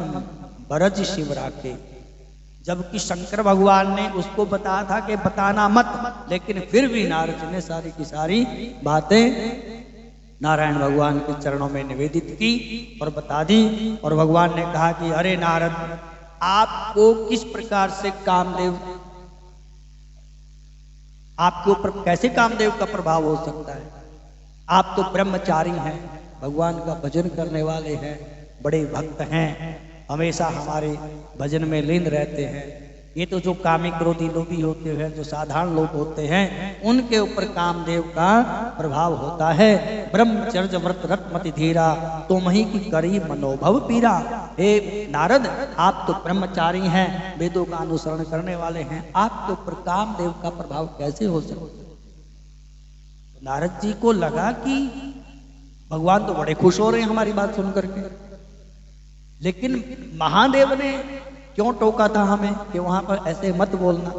बरज शिव राखे। जबकि शंकर भगवान ने उसको बताया था कि बताना मत, लेकिन फिर भी नारद ने सारी की सारी बातें नारायण भगवान के चरणों में निवेदित की और बता दी। और भगवान ने कहा कि अरे नारद, आपको किस प्रकार से कामदेव, आपके ऊपर कैसे कामदेव का प्रभाव हो सकता है? आप तो ब्रह्मचारी हैं, भगवान का भजन करने वाले हैं, बड़े भक्त हैं, हमेशा हमारे भजन में लीन रहते हैं। ये तो जो कामी क्रोधी लोभी होते हैं, जो साधारण लोग होते हैं, उनके ऊपर कामदेव का प्रभाव होता है। ब्रह्मचर्य व्रत रत्मति धीरा, तुम ही की करी मनोभव पीरा। हे नारद, आप तो ब्रह्मचारी हैं, वेदों का अनुसरण करने वाले हैं, आपके ऊपर कामदेव का प्रभाव कैसे हो सकता? नारद जी को लगा कि भगवान तो बड़े खुश हो रहे हैं हमारी बात सुन करके, लेकिन महादेव ने क्यों टोका था हमें कि वहां पर ऐसे मत बोलना?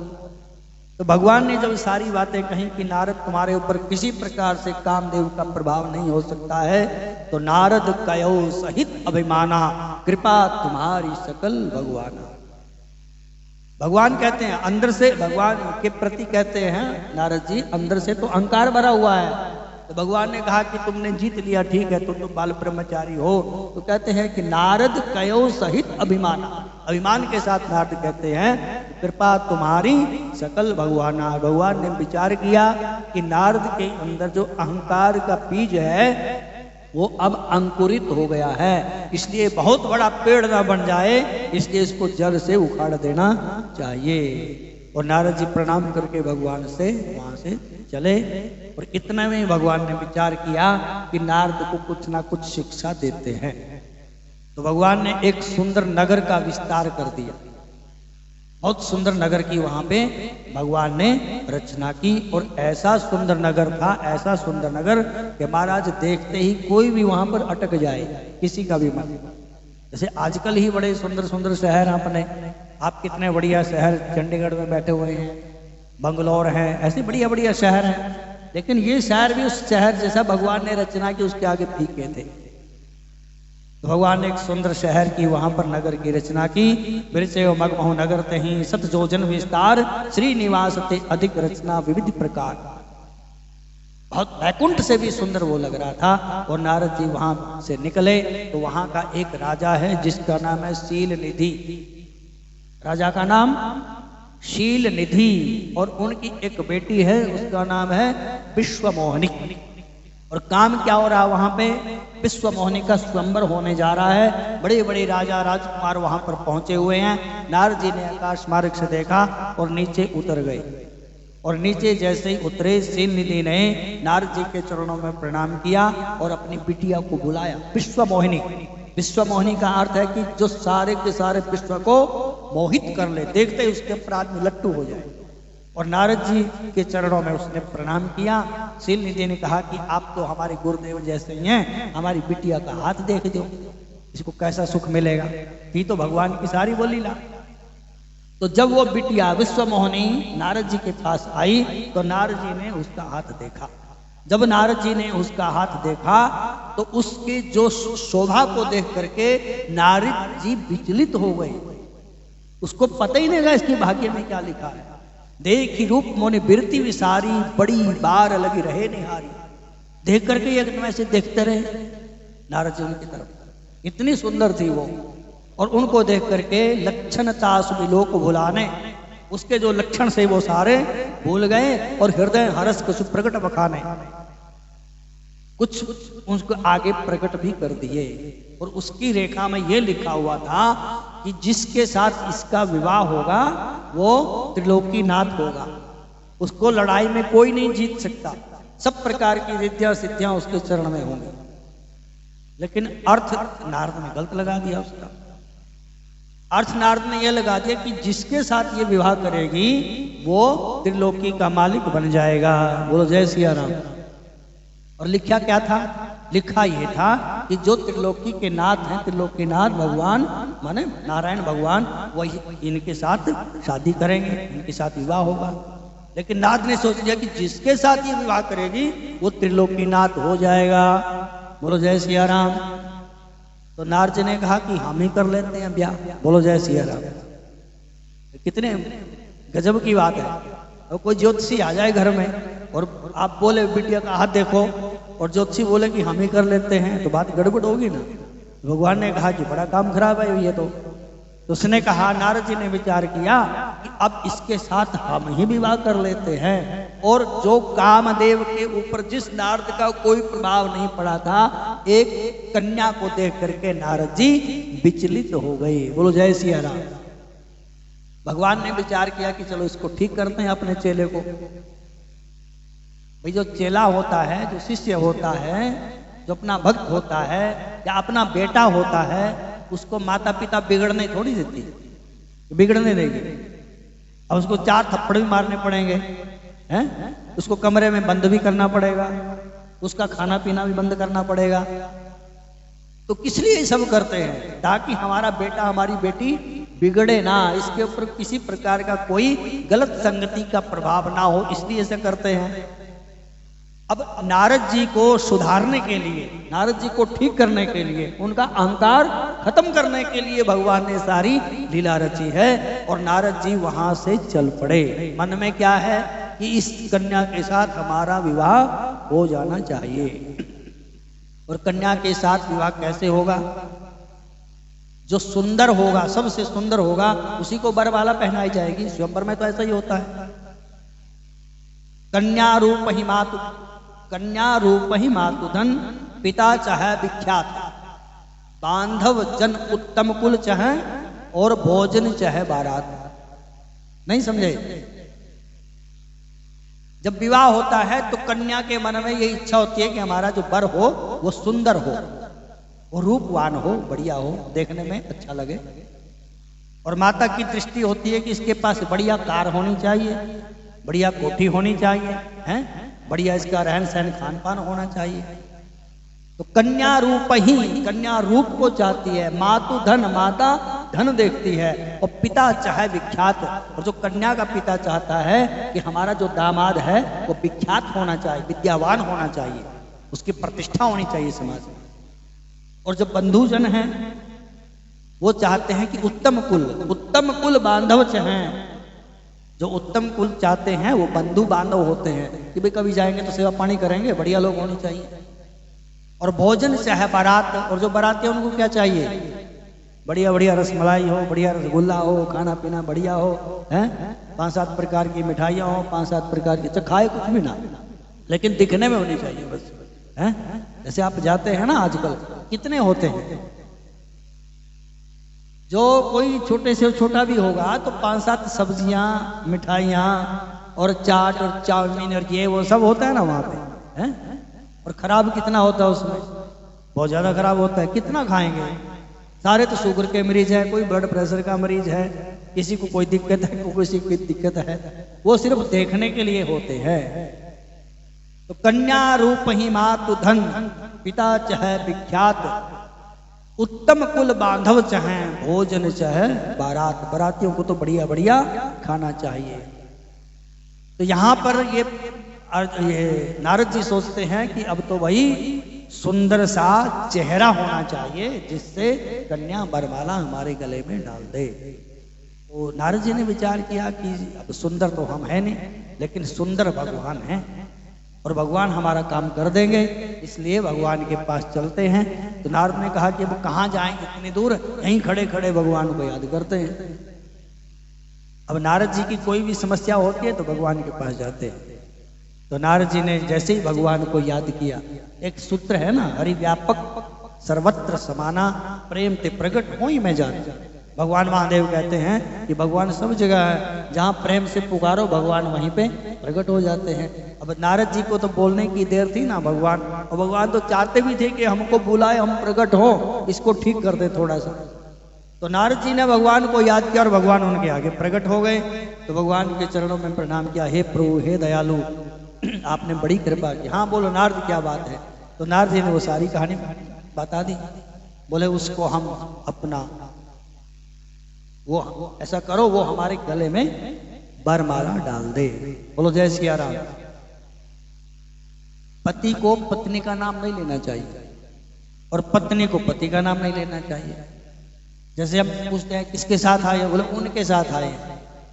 तो भगवान ने जब सारी बातें कही कि नारद, तुम्हारे ऊपर किसी प्रकार से कामदेव का प्रभाव नहीं हो सकता है, तो नारद कयो सहित अभिमाना, कृपा तुम्हारी सकल भगवाना। भगवान कहते हैं अंदर से, भगवान के प्रति कहते हैं नारद जी, अंदर से तो अहंकार भरा हुआ है। तो भगवान ने कहा कि तुमने जीत लिया, ठीक है, तुम तो बाल ब्रह्मचारी हो। तो कहते हैं कि नारद कयो सहित अभिमाना, अभिमान के साथ नारद कहते हैं कृपा तुम्हारी सकल भगवाना। भगवान ने विचार किया कि नारद के अंदर जो अहंकार का बीज है वो अब अंकुरित हो गया है, इसलिए बहुत बड़ा पेड़ ना बन जाए, इसलिए इसको जड़ से उखाड़ देना चाहिए। और नारद जी प्रणाम करके भगवान से वहां से चले। और इतने में भगवान ने विचार किया कि नारद को कुछ ना कुछ शिक्षा देते हैं। तो भगवान ने एक सुंदर नगर का विस्तार कर दिया, बहुत सुंदर नगर की वहां पे भगवान ने रचना की। और ऐसा सुंदर नगर था, ऐसा सुंदर नगर कि महाराज देखते ही कोई भी वहां पर अटक जाए, किसी का भी मन। जैसे आजकल ही बड़े सुंदर सुंदर शहर अपने, आप कितने बढ़िया शहर चंडीगढ़ में बैठे हुए हैं, बंगलौर हैं, ऐसे बढ़िया बढ़िया शहर हैं, लेकिन ये शहर भी उस शहर जैसा भगवान ने रचना की उसके आगे फीके थे। तो भगवान ने एक सुंदर शहर की वहां पर नगर की रचना की। बिरसे मगमहु नगर तही सत जोजन विस्तार, श्रीनिवास ते अधिक रचना विविध प्रकार। बहुत वैकुंठ से भी सुंदर वो लग रहा था। और नारद जी वहां से निकले तो वहां का एक राजा है जिसका नाम है शील निधि। राजा का नाम शील निधि, और उनकी एक बेटी है उसका नाम है विश्वमोहिनी। और काम क्या हो रहा वहां पे, विश्वमोहिनी का स्वयंवर होने जा रहा है। बड़े बड़े राजा राजकुमार वहां पर पहुंचे हुए हैं। नारद जी ने आकाश मार्ग से देखा और नीचे उतर गए। और नीचे जैसे ही उतरे, शील निधि ने नारद जी के चरणों में प्रणाम किया और अपनी बिटिया को बुलाया विश्वमोहिनी। विश्वमोहिनी का अर्थ है कि जो सारे के सारे विश्व को मोहित कर ले, देखते ही उसके अपराध में लट्टू हो जाए। और नारद जी के चरणों में उसने प्रणाम किया। शील निधि ने कहा कि आप तो हमारे गुरुदेव जैसे ही हैं, हमारी बिटिया का हाथ देख दो, इसको कैसा सुख मिलेगा। ये तो भगवान की सारी वो लीला। तो जब वो बिटिया विश्वमोहिनी नारद जी के पास आई तो नारद जी ने उसका हाथ देखा। जब नारद जी ने उसका हाथ देखा तो उसके जो शोभा को देख करके नारद जी विचलित हो गए। उसको पता ही नहीं लगा इसके भाग्य में क्या लिखा है। देखी रूप मोने बिरती विसारी, बड़ी बार लगी रहे निहारी। देख करके एकदम ऐसे देखते रहे नारद जी उनकी तरफ, इतनी सुंदर थी वो। और उनको देख करके लक्षण तास विलोक भुलाने, उसके जो लक्षण से वो सारे भूल गए और हृदय हरस को सुप्रकट बखाने, कुछ उसको आगे प्रकट भी कर दिए। और उसकी रेखा में ये लिखा हुआ था कि जिसके साथ इसका विवाह होगा वो त्रिलोकीनाथ होगा, उसको लड़ाई में कोई नहीं जीत सकता, सब प्रकार की रिद्धियां सिद्धियां उसके चरण में होंगी। लेकिन अर्थ नारद ने गलत लगा दिया उसका। अर्थ नारद ने यह लगा दिया कि जिसके साथ ये विवाह करेगी वो त्रिलोकी का मालिक बन जाएगा। बोलो जय सिया राम। और लिखा क्या था, लिखा ये था कि जो त्रिलोकी के नाथ हैं, त्रिलोकीनाथ भगवान माने नारायण भगवान, वही इनके साथ शादी करेंगे, इनके साथ विवाह होगा। लेकिन नाथ ने सोच लिया कि जिसके साथ ये विवाह करेगी वो त्रिलोकीनाथ हो जाएगा। बोलो जय सिया राम। तो नारद जी ने कहा कि हम ही कर लेते हैं ब्याह। बोलो जय सिया राम। कितने गजब की बात है। और कोई ज्योतिषी आ जाए घर में और आप बोले बिटिया का हाथ देखो, और ज्योतिषी बोले कि हम ही कर लेते हैं, तो बात गड़बड़ होगी ना। भगवान ने कहा कि बड़ा काम खराब है ये तो। उसने कहा, नारद जी ने विचार किया कि अब इसके साथ हम ही विवाह कर लेते हैं। और जो कामदेव के ऊपर जिस नारद का कोई प्रभाव नहीं पड़ा था, एक कन्या को देख करके नारद जी विचलित हो गए। बोलो जय सिया राम। भगवान ने विचार किया कि चलो इसको ठीक करते हैं अपने चेले को। भाई जो चेला होता है, जो शिष्य होता है, जो अपना भक्त होता है या अपना बेटा होता है, उसको माता पिता बिगड़ने थोड़ी देती, बिगड़ने देगी। अब उसको 4 थप्पड़ भी मारने पड़ेंगे हैं, उसको कमरे में बंद भी करना पड़ेगा, उसका खाना पीना भी बंद करना पड़ेगा। तो किस लिए ये सब करते हैं? ताकि हमारा बेटा हमारी बेटी बिगड़े ना, इसके ऊपर किसी प्रकार का कोई गलत संगति का प्रभाव ना हो, इसलिए ऐसा करते हैं। अब नारद जी को सुधारने के लिए, नारद जी को ठीक करने के लिए, उनका अहंकार खत्म करने के लिए भगवान ने सारी लीला रची है। और नारद जी वहां से चल पड़े। मन में क्या है कि इस कन्या के साथ हमारा विवाह हो जाना चाहिए। और कन्या के साथ विवाह कैसे होगा? जो सुंदर होगा, सबसे सुंदर होगा, उसी को बरमाला पहनाई जाएगी। स्वयंवर में तो ऐसा ही होता है। कन्या रूप ही मातु, कन्या रूप ही मातुधन, पिता चाहे विख्यात, बांधव जन उत्तम कुल चाहे, और भोजन चाहे बारात। नहीं समझे? जब विवाह होता है तो कन्या के मन में ये इच्छा होती है कि हमारा जो वर हो वो सुंदर हो, वो रूपवान हो, बढ़िया हो, देखने में अच्छा लगे। और माता की दृष्टि होती है कि इसके पास बढ़िया कार होनी चाहिए, बढ़िया कोठी होनी चाहिए, हैं, बढ़िया इसका रहन सहन खान पान होना चाहिए। तो कन्या रूप ही, कन्या रूप को चाहती है। मातु धन, माता धन देखती है। और पिता चाहे विख्यात, और जो कन्या का पिता चाहता है कि हमारा जो दामाद है वो विख्यात होना चाहिए, विद्यावान होना चाहिए, उसकी प्रतिष्ठा होनी चाहिए समाज में। और जो बंधुजन हैं वो चाहते हैं कि उत्तम कुल बांधव चाहें, जो उत्तम कुल चाहते हैं वो बंधु बांधव होते हैं कि भाई कभी जाएंगे तो सेवा पानी करेंगे, बढ़िया लोग होने चाहिए। और भोजन से है बारात, और जो बाराती है उनको क्या चाहिए? बढ़िया बढ़िया रसमलाई हो, बढ़िया रसगुल्ला हो, खाना पीना बढ़िया हो, हैं 5-7 प्रकार की मिठाइयाँ हो, 5-7 प्रकार की, खाए कुछ भी ना, लेकिन दिखने में होनी चाहिए बस, हैं। जैसे आप जाते हैं ना आजकल, कितने होते हैं, जो कोई छोटे से छोटा भी होगा तो 5-7 सब्जियां, मिठाइयाँ और चाट और चाउमीन और ये वो सब होता है ना वहाँ पे, हैं। और खराब कितना होता है उसमें, बहुत ज्यादा खराब होता है, कितना खाएंगे। सारे तो शुगर के मरीज है, कोई ब्लड प्रेशर का मरीज है, किसी को कोई दिक्कत है, किसी को दिक्कत है, वो सिर्फ देखने के लिए होते हैं। तो कन्या रूप ही मातु धन, पिता चाहे विख्यात, उत्तम कुल बांधव चाहे भोजन चाहे बारात, बारातियों को तो बढ़िया बढ़िया खाना चाहिए। तो यहाँ पर ये नारद जी सोचते हैं कि अब तो वही सुंदर सा चेहरा होना चाहिए जिससे कन्या वरमाला हमारे गले में डाल दे। तो नारद जी ने विचार किया कि अब सुंदर तो हम हैं नहीं, लेकिन सुंदर भगवान हैं और भगवान हमारा काम कर देंगे, इसलिए भगवान के पास चलते हैं। तो नारद ने कहा कि अब कहाँ जाएंगे इतनी दूर, यहीं खड़े खड़े भगवान को याद करते हैं। अब नारद जी की कोई भी समस्या होती है तो भगवान के पास जाते हैं। तो नारद जी ने जैसे ही भगवान को याद किया, एक सूत्र है ना, हरि व्यापक सर्वत्र समाना, प्रेम ते प्रकट हो ही मैं जान। भगवान महादेव कहते हैं कि भगवान सब जगह है, जहाँ प्रेम से पुकारो भगवान वहीं पे प्रकट हो जाते हैं। अब नारद जी को तो बोलने की देर थी ना भगवान, और भगवान तो चाहते भी थे कि हमको बुलाए, हम प्रकट हो, इसको ठीक कर दे थोड़ा सा। तो नारद जी ने भगवान को याद किया और भगवान उनके आगे प्रकट हो गए। तो भगवान के चरणों में प्रणाम किया, हे प्रभु, हे दयालु, आपने बड़ी कृपा की। हाँ बोलो नारद क्या बात है? तो नारद जी ने वो सारी कहानी बता दी। बोले उसको हम अपना, वो ऐसा करो, वो हमारे गले में वरमाला डाल दे। बोलो जय सिया राम। पति को पत्नी का नाम नहीं लेना चाहिए और पत्नी को पति का नाम नहीं लेना चाहिए। जैसे हम पूछते हैं किसके साथ आए, बोले उनके साथ आए।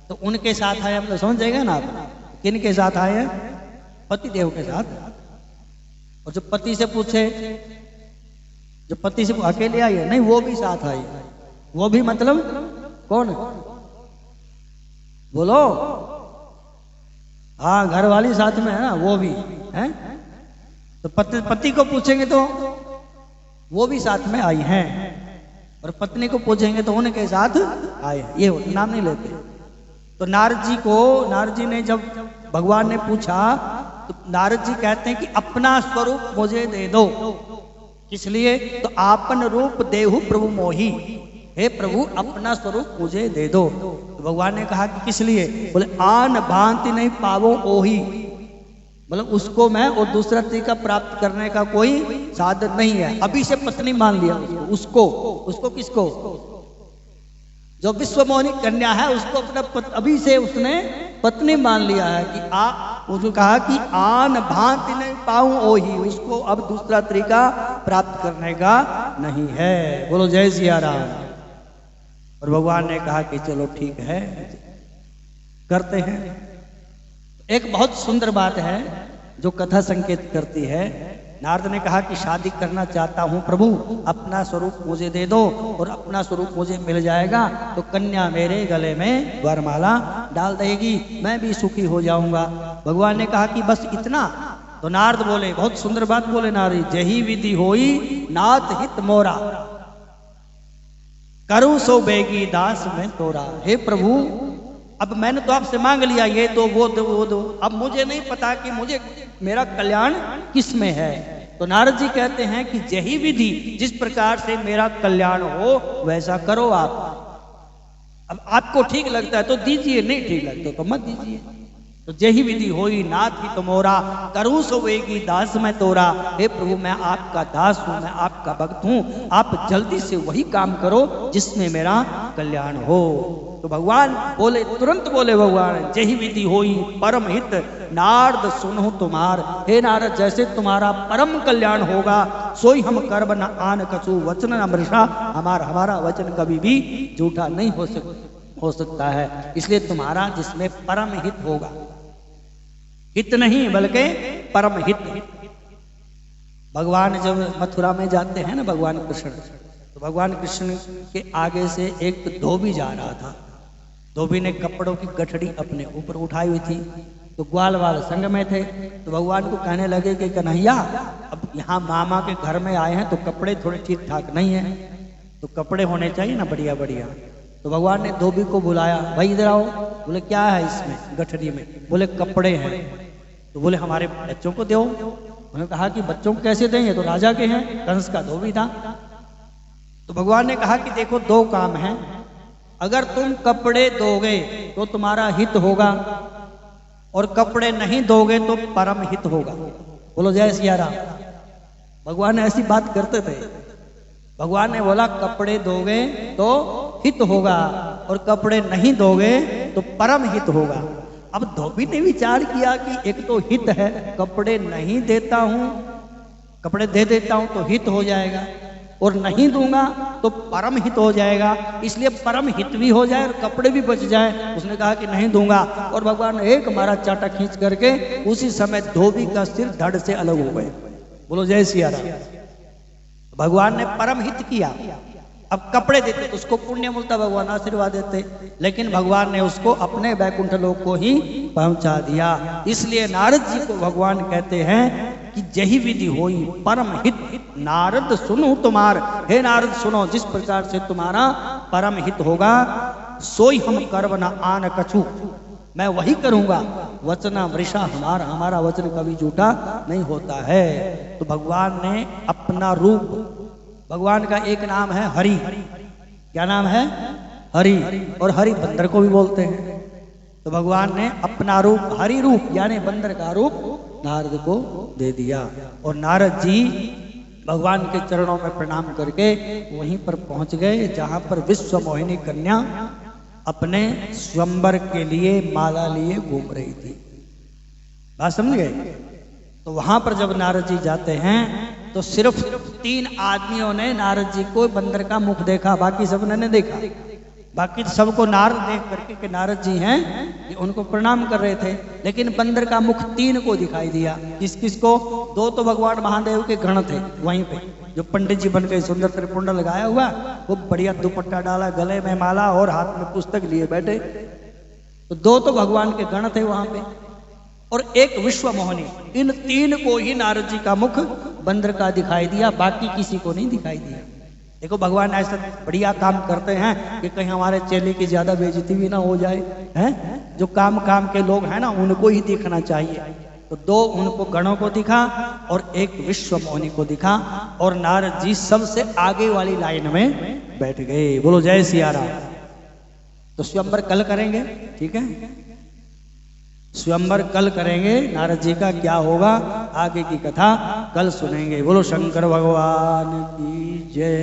तो उनके साथ आए मतलब समझ जाएगा ना आप, किन के साथ आए हैं? पति देव के साथ। और जो पति से पूछे, जो पति से अकेले आई है, नहीं वो भी साथ आई, वो भी मतलब कौन? बोलो, हाँ घर वाली साथ में है ना, वो भी है। तो पति को पूछेंगे तो वो भी साथ में आई हैं, और पत्नी को पूछेंगे तो उनके साथ आए, ये नाम नहीं लेते। तो नारद जी ने जब भगवान ने पूछा तो नारद जी कहते हैं कि अपना स्वरूप मुझे दे दो। किस लिए? तो आपन रूप देहु प्रभु मोही, हे प्रभु अपना स्वरूप मुझे दे दो। तो भगवान ने कहा कि किस लिए? बोले आन भांति नहीं पावो ओही, मतलब उसको मैं और दूसरा तरीका प्राप्त करने का कोई साधन नहीं है। अभी से पत्नी मान लिया उसको किसको? जो विश्व मोहिनी कन्या है उसको अपना अभी से उसने पत्नी मान लिया है कि उसको कहा कि आन भांति नहीं पाऊं ओही, उसको अब दूसरा तरीका प्राप्त करने का नहीं है। बोलो जय सिया राम। और भगवान ने कहा कि चलो ठीक है करते हैं। एक बहुत सुंदर बात है जो कथा संकेत करती है। नारद ने कहा कि शादी करना चाहता हूं प्रभु, अपना स्वरूप मुझे दे दो, और अपना स्वरूप मुझे मिल जाएगा तो कन्या मेरे गले में वरमाला डाल देगी, मैं भी सुखी हो जाऊंगा। भगवान ने कहा कि बस इतना? तो नारद बोले, बहुत सुंदर बात बोले नारद, जही विधि होई नाथ हित मोरा, करूं सो बेगी दास में तोरा। हे प्रभु, अब मैंने तो आपसे मांग लिया, ये तो वो दो, अब मुझे नहीं पता कि मुझे मेरा कल्याण किस में है। तो नारद जी कहते हैं कि यही विधि, जिस प्रकार से मेरा कल्याण हो वैसा करो आप। अब आपको ठीक लगता है तो दीजिए, नहीं ठीक लगता तो मत दीजिए। तो यही विधि होई नाथ ही तुमोरा, करूं सो वेगी दास मैं तोरा। हे प्रभु, मैं आपका दास हूं, मैं आपका भक्त हूं, आप जल्दी से वही काम करो जिसमें मेरा कल्याण हो। तो भगवान बोले, तुरंत बोले भगवान, यही विधि होई परम हित नारद सुनो तुम्हार। हे नारद, जैसे तुम्हारा परम कल्याण होगा सोई हम कर्म न आन कछु वचन न मृषा, हमारा वचन कभी भी झूठा नहीं हो सकता है, इसलिए तुम्हारा जिसमें परम हित होगा, हित नहीं बल्कि परम हित। भगवान जब मथुरा में जाते हैं ना भगवान कृष्ण, तो भगवान कृष्ण के आगे से एक धोबी जा रहा था। धोबी ने कपड़ों की गठड़ी अपने ऊपर उठाई हुई थी, तो ग्वाल वाल संग में थे। तो भगवान को कहने लगे कि कन्हैया, अब यहाँ मामा के घर में आए हैं तो कपड़े थोड़े ठीक ठाक नहीं है, तो कपड़े होने चाहिए ना बढ़िया बढ़िया। तो भगवान ने धोबी को बुलाया, भाई इधर आओ। बोले क्या है इसमें गठरी में? बोले कपड़े हैं। तो बोले हमारे बच्चों को दो। उन्होंने कहा कि बच्चों को कैसे देंगे, तो राजा के हैं, कंस का धोबी था। तो भगवान ने कहा कि देखो दो काम हैं, अगर तुम कपड़े दोगे तो तुम्हारा हित होगा, और कपड़े नहीं दोगे तो परम हित होगा। बोलो जय सिया राम। भगवान ऐसी बात करते थे। भगवान ने बोला कपड़े दोगे तो हित होगा, और कपड़े नहीं दोगे तो परम हित होगा। अब धोबी ने विचार किया कि एक तो हित है, कपड़े नहीं देता हूं, कपड़े दे देता हूं तो हित हो जाएगा, और नहीं दूंगा तो परम हित हो जाएगा, इसलिए परम हित भी हो जाए और कपड़े भी बच जाए। उसने कहा कि नहीं दूंगा, और भगवान ने एक मारा चाटा खींच करके उसी समय धोबी का सिर धड़ से अलग हो गए। बोलो जय सिया राम। भगवान ने परम हित किया। अब कपड़े देते तो उसको पुण्य मिलता, भगवान आशीर्वाद देते, लेकिन भगवान ने उसको अपने वैकुंठ लोक को ही पहुंचा दिया। इसलिए नारद जी को भगवान कहते हैं कि जही विधि होई परम हित, नारद सुनो तुम्हार। हे नारद सुनो, जिस प्रकार से तुम्हारा परम हित होगा, सोई हम करब न आन कछु, मैं वही करूंगा। वचना वृषा हमारा, हमारा वचन कभी झूठा नहीं होता है। तो भगवान ने अपना रूप, भगवान का एक नाम है हरि। क्या नाम है? हरि। और हरि बंदर को भी बोलते हैं। तो भगवान ने अपना रूप, हरि रूप यानी बंदर का रूप, नारद को दे दिया। और नारद जी भगवान के चरणों में प्रणाम करके वहीं पर पहुंच गए जहां पर विश्व मोहिनी कन्या अपने स्वयंवर के लिए माला लिए घूम रही थी। बात समझ गए? तो वहां पर जब नारद जी जाते हैं तो सिर्फ 3 आदमियों ने नारद जी को बंदर का मुख देखा, बाकी सब ने देखा। बाकी सबको नारद देख करके कि नारद जी हैं, ये उनको प्रणाम कर रहे थे, लेकिन बंदर का मुख 3 को दिखाई दिया। किस किस को? 2 तो भगवान महादेव के गण थे वहीं पे, जो पंडित जी बन के सुंदर त्रिपुंड लगाया हुआ, वो बढ़िया दुपट्टा डाला, गले में माला और हाथ में पुस्तक लिए बैठे। तो 2 तो भगवान के गण थे वहां पे, और एक विश्व मोहिनी। इन 3 को ही नारद जी का मुख बंदर का दिखाई दिया, बाकी किसी को नहीं दिखाई दिया। देखो भगवान ऐसा बढ़िया काम करते हैं कि कहीं हमारे चेले की ज्यादा बेइज्जती भी ना हो जाए, हैं? जो काम काम के लोग हैं ना, उनको ही दिखना चाहिए। तो 2 उनको गणों को दिखा और एक विश्व मोहिनी को दिखा, और नारद जी सबसे आगे वाली लाइन में बैठ गए। बोलो जय सिया राम। तो स्वयंवर कल करेंगे, ठीक है? स्वयंवर कल करेंगे। नारद जी का क्या होगा, आगे की कथा कल सुनेंगे। बोलो शंकर भगवान की जय।